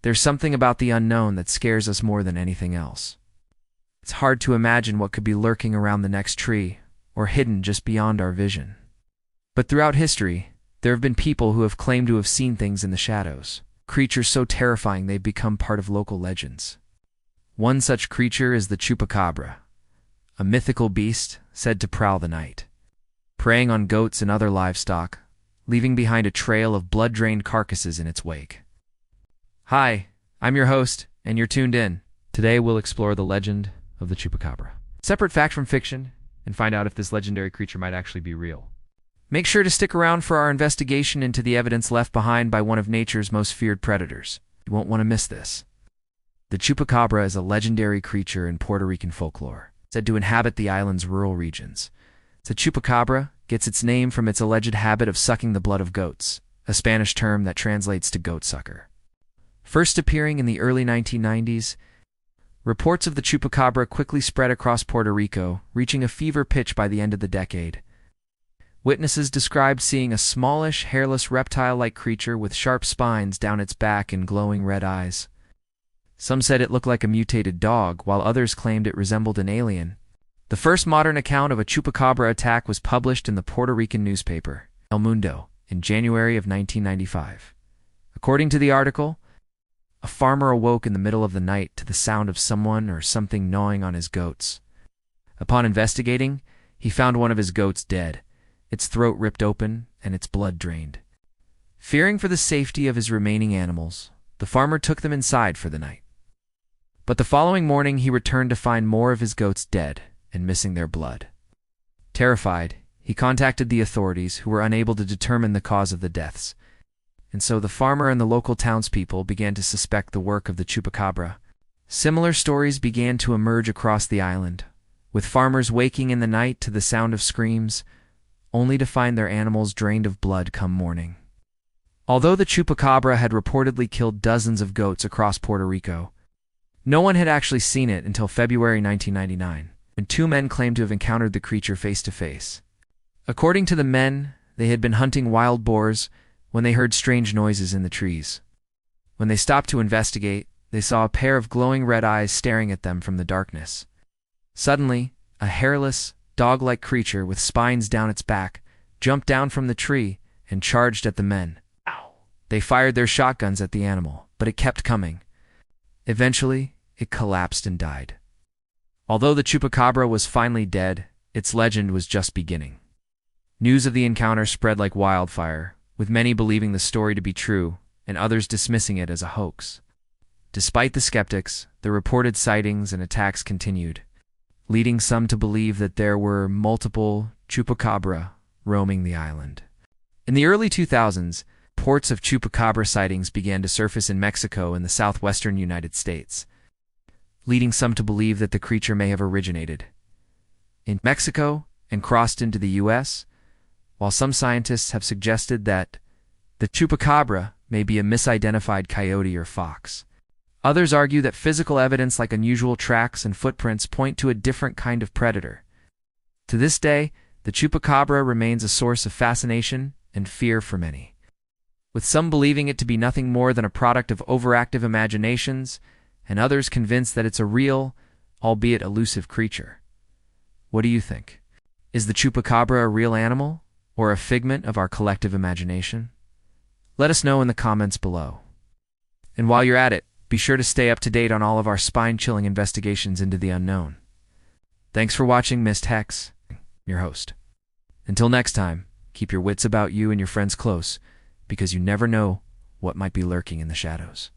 There's something about the unknown that scares us more than anything else. It's hard to imagine what could be lurking around the next tree or hidden just beyond our vision. But throughout history, there have been people who have claimed to have seen things in the shadows, creatures so terrifying they've become part of local legends. One such creature is the Chupacabra, a mythical beast said to prowl the night, preying on goats and other livestock, leaving behind a trail of blood-drained carcasses in its wake. Hi, I'm your host, and you're tuned in. Today we'll explore the legend of the Chupacabra. Separate fact from fiction, and find out if this legendary creature might actually be real. Make sure to stick around for our investigation into the evidence left behind by one of nature's most feared predators. You won't want to miss this. The Chupacabra is a legendary creature in Puerto Rican folklore, said to inhabit the island's rural regions. The Chupacabra gets its name from its alleged habit of sucking the blood of goats, a Spanish term that translates to goat sucker. First appearing in the early 1990s, reports of the Chupacabra quickly spread across Puerto Rico, reaching a fever pitch by the end of the decade. Witnesses described seeing a smallish, hairless reptile-like creature with sharp spines down its back and glowing red eyes. Some said it looked like a mutated dog, while others claimed it resembled an alien. The first modern account of a Chupacabra attack was published in the Puerto Rican newspaper, El Mundo, in January of 1995. According to the article, a farmer awoke in the middle of the night to the sound of someone or something gnawing on his goats. Upon investigating, he found one of his goats dead, its throat ripped open and its blood drained. Fearing for the safety of his remaining animals, the farmer took them inside for the night. But the following morning he returned to find more of his goats dead and missing their blood. Terrified, he contacted the authorities, who were unable to determine the cause of the deaths. And so the farmer and the local townspeople began to suspect the work of the Chupacabra. Similar stories began to emerge across the island, with farmers waking in the night to the sound of screams, only to find their animals drained of blood come morning. Although the Chupacabra had reportedly killed dozens of goats across Puerto Rico, no one had actually seen it until February 1999, when two men claimed to have encountered the creature face to face. According to the men, they had been hunting wild boars when they heard strange noises in the trees. When they stopped to investigate, they saw a pair of glowing red eyes staring at them from the darkness. Suddenly, a hairless, dog-like creature with spines down its back jumped down from the tree and charged at the men. They fired their shotguns at the animal, but it kept coming. Eventually, it collapsed and died. Although the Chupacabra was finally dead, its legend was just beginning. News of the encounter spread like wildfire, with many believing the story to be true and others dismissing it as a hoax. Despite the skeptics, the reported sightings and attacks continued, leading some to believe that there were multiple Chupacabra roaming the island. In the early 2000s, reports of Chupacabra sightings began to surface in Mexico and the southwestern United States, leading some to believe that the creature may have originated in Mexico and crossed into the U.S., while some scientists have suggested that the Chupacabra may be a misidentified coyote or fox. Others argue that physical evidence like unusual tracks and footprints point to a different kind of predator. To this day, the Chupacabra remains a source of fascination and fear for many, with some believing it to be nothing more than a product of overactive imaginations, and others convinced that it's a real, albeit elusive creature. What do you think? Is the Chupacabra a real animal, or a figment of our collective imagination? Let us know in the comments below. And while you're at it, be sure to stay up to date on all of our spine-chilling investigations into the unknown. Thanks for watching, Mist Hex, your host. Until next time, keep your wits about you and your friends close, because you never know what might be lurking in the shadows.